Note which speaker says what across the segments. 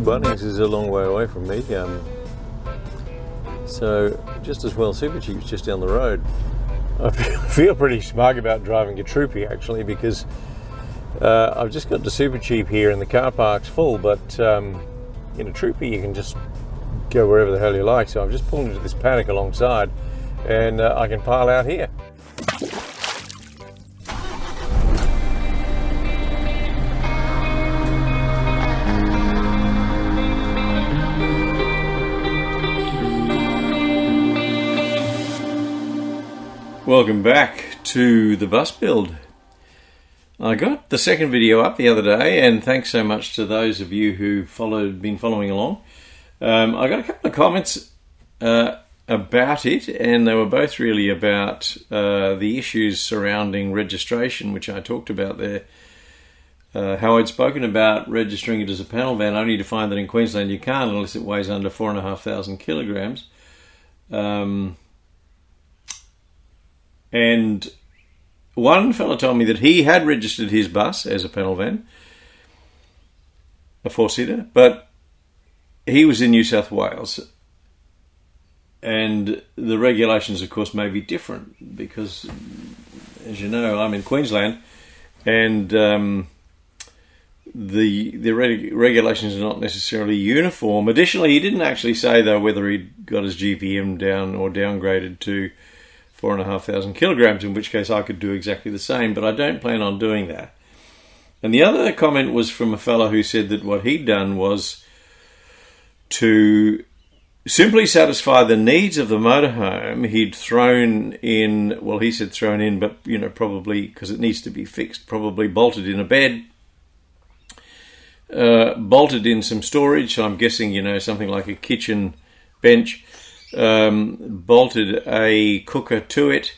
Speaker 1: Bunnings is a long way away from me, so just as well Super Cheap's just down the road. I feel pretty smug about driving a Troopy actually, because I've just got to Super Cheap here and the car park's full, but in a Troopy you can just go wherever the hell you like. So I've just pulled into this paddock alongside and I can pile out here. Welcome back to the bus build. I got the second video up the other day, and thanks so much to those of you who been following along. I got a couple of comments about it, and they were both really about the issues surrounding registration, which I talked about there. How I'd spoken about registering it as a panel van, only to find that in Queensland you can't unless it weighs under 4,500 kilograms. And one fellow told me that he had registered his bus as a panel van, a four-seater, but he was in New South Wales. And the regulations, of course, may be different because, as you know, I'm in Queensland, and the regulations are not necessarily uniform. Additionally, he didn't actually say, though, whether he'd got his GVM down or downgraded to 4,500 kilograms, in which case I could do exactly the same, but I don't plan on doing that. And the other comment was from a fellow who said that what he'd done was to simply satisfy the needs of the motorhome. He'd thrown in, well, he said thrown in, but, you know, probably because it needs to be fixed, probably bolted in a bed, bolted in some storage, so I'm guessing, you know, something like a kitchen bench, bolted a cooker to it.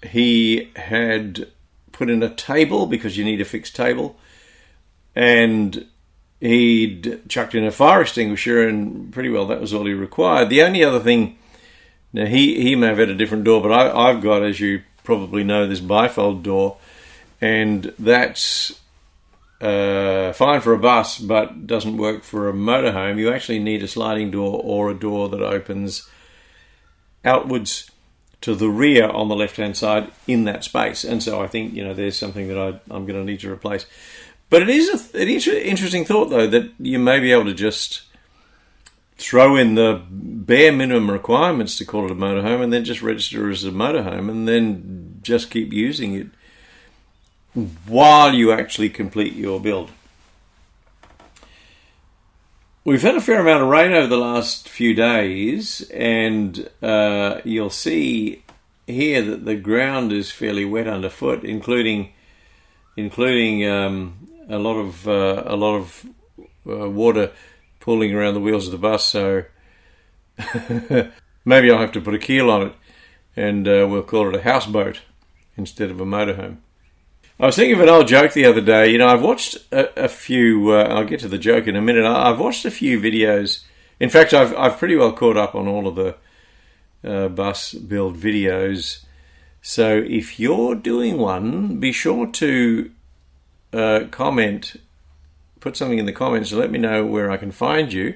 Speaker 1: He had put in a table because you need a fixed table, and he'd chucked in a fire extinguisher, and pretty well that was all he required. The only other thing, now he may have had a different door, but I've got, as you probably know, this bifold door, and that's fine for a bus, but doesn't work for a motorhome. You actually need a sliding door or a door that opens outwards to the rear on the left-hand side in that space. And so I think, you know, there's something that I'm going to need to replace. But it is an interesting thought, though, that you may be able to just throw in the bare minimum requirements to call it a motorhome and then just register as a motorhome and then just keep using it while you actually complete your build. We've had a fair amount of rain over the last few days, and you'll see here that the ground is fairly wet underfoot, including a lot of water pooling around the wheels of the bus. So maybe I'll have to put a keel on it, and we'll call it a houseboat instead of a motorhome. I was thinking of an old joke the other day. You know, I've watched a few, I'll get to the joke in a minute. I've watched a few videos. In fact, I've pretty well caught up on all of the bus build videos. So if you're doing one, be sure to comment, put something in the comments and let me know where I can find you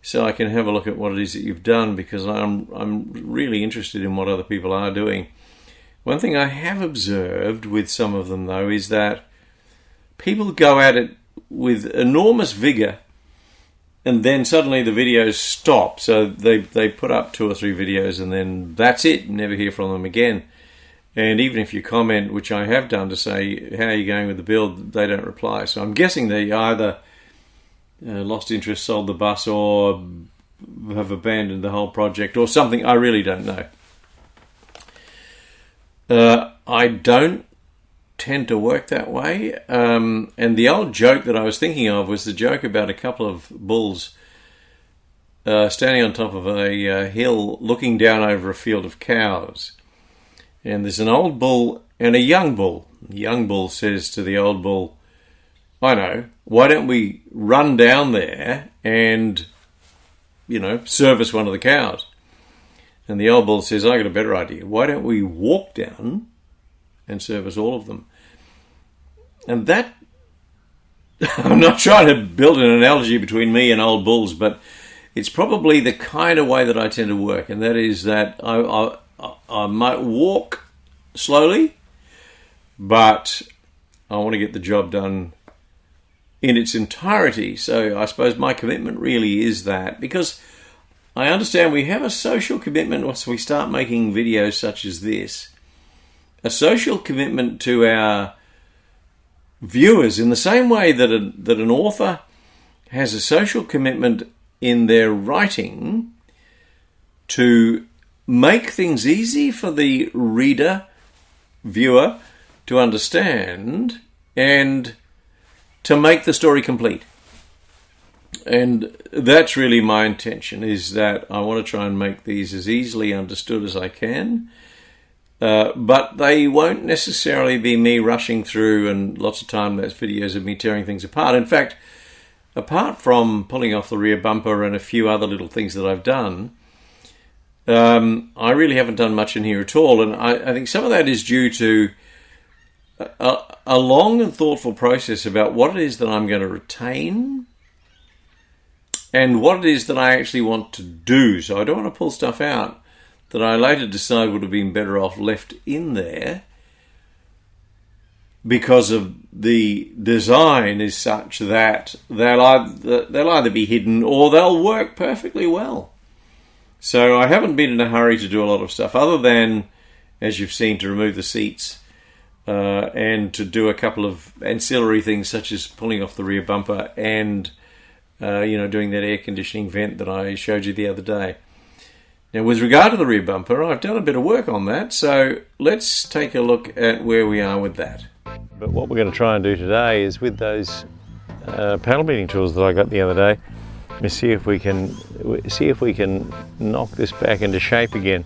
Speaker 1: so I can have a look at what it is that you've done, because I'm really interested in what other people are doing. One thing I have observed with some of them, though, is that people go at it with enormous vigour and then suddenly the videos stop. So they put up 2 or 3 videos and then that's it, never hear from them again. And even if you comment, which I have done, to say, how are you going with the build, they don't reply. So I'm guessing they either lost interest, sold the bus, or have abandoned the whole project or something. I really don't know. I don't tend to work that way. And the old joke that I was thinking of was the joke about a couple of bulls standing on top of a hill looking down over a field of cows. And there's an old bull and a young bull. The young bull says to the old bull, I know, why don't we run down there and, you know, service one of the cows? And the old bull says, I got a better idea. Why don't we walk down and service all of them? And that I'm not trying to build an analogy between me and old bulls, but it's probably the kind of way that I tend to work, and that is that I might walk slowly, but I want to get the job done in its entirety. So I suppose my commitment really is that, because I understand we have a social commitment once we start making videos such as this, a social commitment to our viewers in the same way that an author has a social commitment in their writing to make things easy for the reader, viewer, to understand and to make the story complete. And that's really my intention, is that I want to try and make these as easily understood as I can. But they won't necessarily be me rushing through, and lots of time there's videos of me tearing things apart. In fact, apart from pulling off the rear bumper and a few other little things that I've done, I really haven't done much in here at all. And I think some of that is due to a long and thoughtful process about what it is that I'm going to retain and what it is that I actually want to do. So I don't want to pull stuff out that I later decide would have been better off left in there because of the design is such that they'll either be hidden or they'll work perfectly well. So I haven't been in a hurry to do a lot of stuff other than, as you've seen, to remove the seats and to do a couple of ancillary things such as pulling off the rear bumper and doing that air conditioning vent that I showed you the other day. Now, with regard to the rear bumper, I've done a bit of work on that, so let's take a look at where we are with that. But what we're going to try and do today is, with those panel beating tools that I got the other day, is see if we can knock this back into shape again.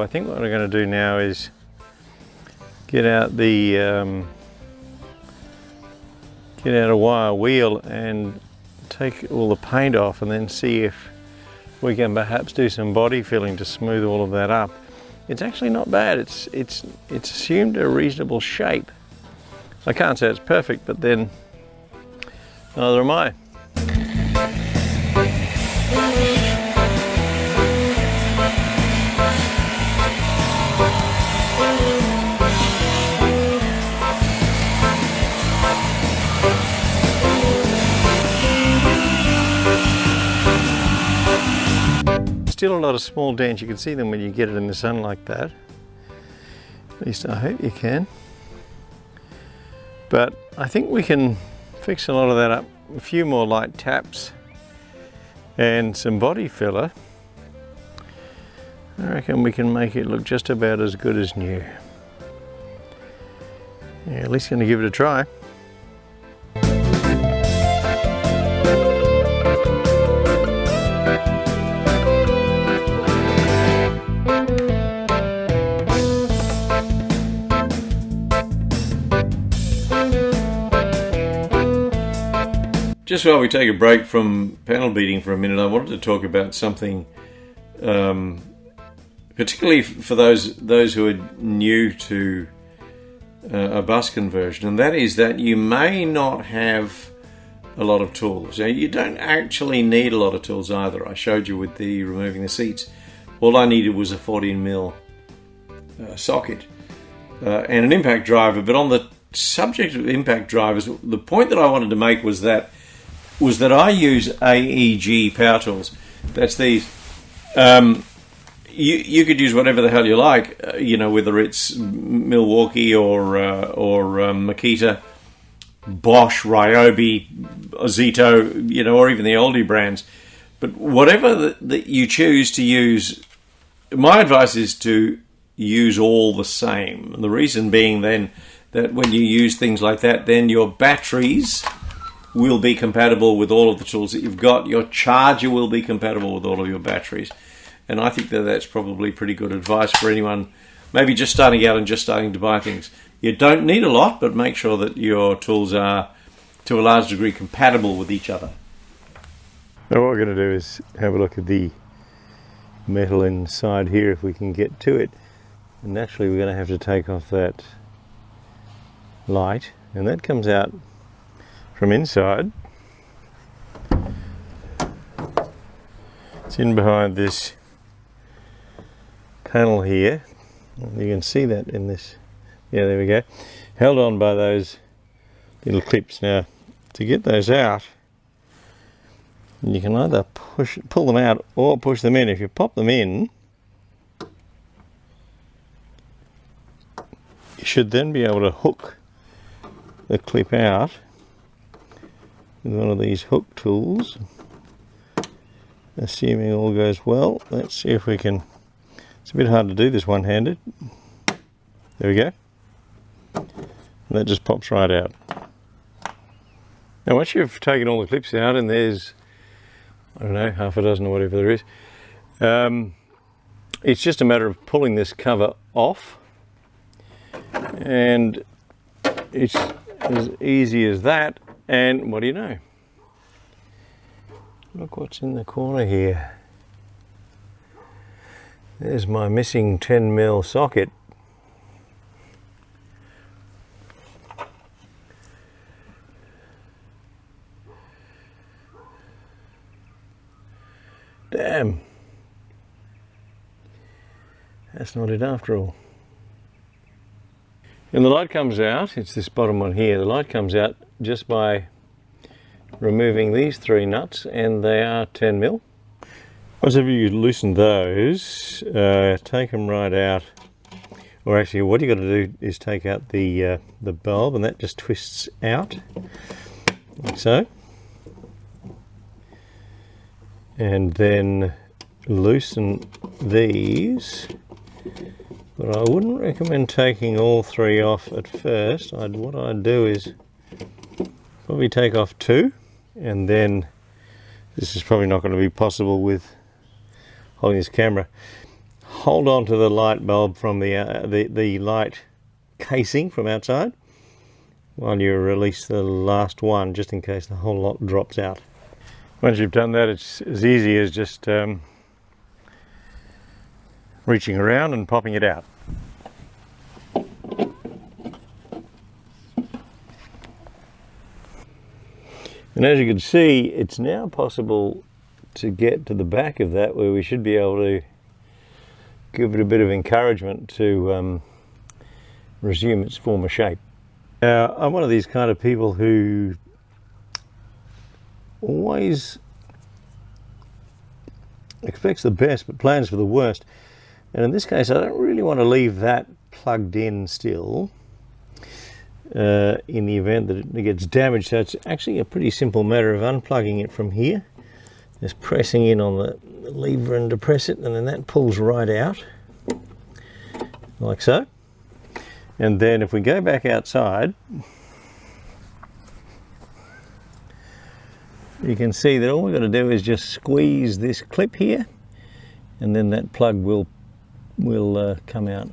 Speaker 1: I think what we're going to do now is get out a wire wheel and take all the paint off, and then see if we can perhaps do some body filling to smooth all of that up. It's actually not bad. It's assumed a reasonable shape. I can't say it's perfect, but then neither am I. Still a lot of small dents. You can see them when you get it in the sun like that. At least I hope you can. But I think we can fix a lot of that up. A few more light taps and some body filler. I reckon we can make it look just about as good as new. Yeah, at least going to give it a try. Just while we take a break from panel beating for a minute, I wanted to talk about something, particularly for those who are new to a bus conversion, and that is that you may not have a lot of tools. Now, you don't actually need a lot of tools either. I showed you with the removing the seats. All I needed was a 14mm socket and an impact driver. But on the subject of impact drivers, the point that I wanted to make was that I use AEG power tools. That's these. You could use whatever the hell you like, whether it's Milwaukee or Makita, Bosch, Ryobi, Zito, or even the oldie brands. But whatever that you choose to use, my advice is to use all the same. And the reason being then that when you use things like that, then your batteries will be compatible with all of the tools that you've got. Your charger will be compatible with all of your batteries. And I think that that's probably pretty good advice for anyone maybe just starting out and just starting to buy things. You don't need a lot, but make sure that your tools are to a large degree compatible with each other. Now what we're going to do is have a look at the metal inside here if we can get to it. And naturally we're going to have to take off that light, and that comes out from inside. It's in behind this panel here. You can see that in this. Yeah, there we go. Held on by those little clips. Now, to get those out, you can either pull them out or push them in. If you pop them in, you should then be able to hook the clip out with one of these hook tools. Assuming all goes well, let's see if we can. It's a bit hard to do this one-handed. There we go. And that just pops right out. Now once you've taken all the clips out, and there's, I don't know, half a dozen or whatever there is, it's just a matter of pulling this cover off, and it's as easy as that. And what do you know? Look what's in the corner here. There's my missing 10mm socket. Damn. That's not it after all. And the light comes out, it's this bottom one here, the light comes out just by removing these 3 nuts, and they are 10mm. Once you loosen those, take them right out, or actually what you got to do is take out the bulb, and that just twists out like so, and then loosen these. But I wouldn't recommend taking all 3 off at first. What I'd do is probably take off 2, and then this is probably not going to be possible with holding this camera. Hold on to the light bulb from the light casing from outside while you release the last one, just in case the whole lot drops out. Once you've done that, it's as easy as just reaching around and popping it out. And as you can see, it's now possible to get to the back of that, where we should be able to give it a bit of encouragement to resume its former shape. Now, I'm one of these kind of people who always expects the best but plans for the worst. And in this case, I don't really want to leave that plugged in still in the event that it gets damaged. So it's actually a pretty simple matter of unplugging it from here, just pressing in on the lever and depress it, and then that pulls right out like so. And then if we go back outside, you can see that all we've got to do is just squeeze this clip here, and then that plug will come out.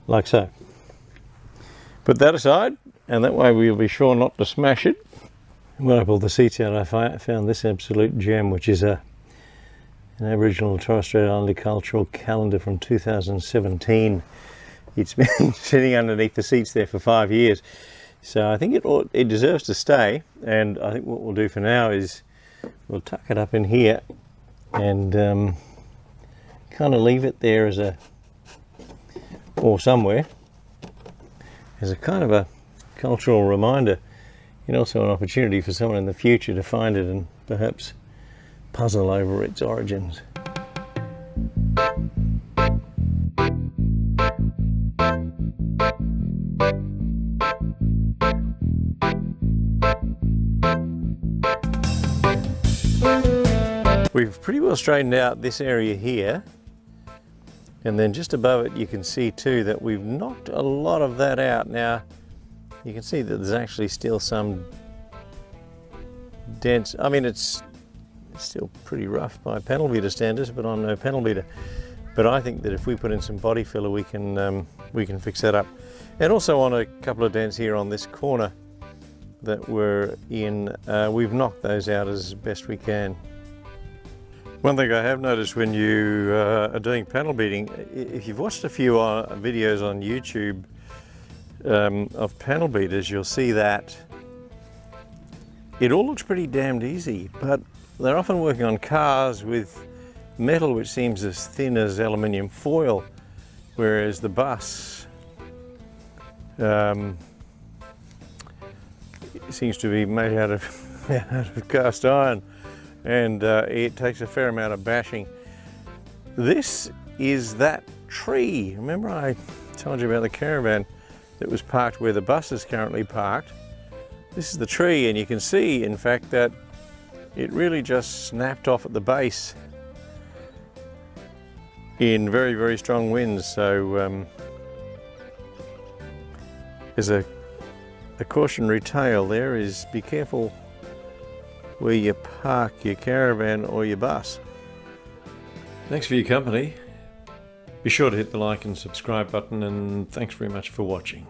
Speaker 1: Like so. Put that aside, and that way we'll be sure not to smash it. When I pulled the seats out, I found this absolute gem, which is an Aboriginal and Torres Strait Islander cultural calendar from 2017. It's been sitting underneath the seats there for 5 years, so I think it deserves to stay. And I think what we'll do for now is we'll tuck it up in here and kind of leave it there as a, or somewhere, as a kind of a cultural reminder, and also an opportunity for someone in the future to find it and perhaps puzzle over its origins. We've pretty well straightened out this area here, and then just above it you can see too that we've knocked a lot of that out. Now you can see that there's actually still some dents. I mean, it's still pretty rough by panel beater standards, but I'm no panel beater. But I think that if we put in some body filler, we can fix that up. And also on a couple of dents here on this corner that we're in, we've knocked those out as best we can. One thing I have noticed when you are doing panel beating, if you've watched a few videos on YouTube of panel beaters, you'll see that it all looks pretty damned easy, but they're often working on cars with metal which seems as thin as aluminium foil, whereas the bus seems to be made out of cast iron, and it takes a fair amount of bashing. This is that tree. Remember I told you about the caravan that was parked where the bus is currently parked? This is the tree, and you can see in fact that it really just snapped off at the base in very, very strong winds. So there's a cautionary tale there is be careful where you park your caravan or your bus. Thanks for your company. Be sure to hit the like and subscribe button, and thanks very much for watching.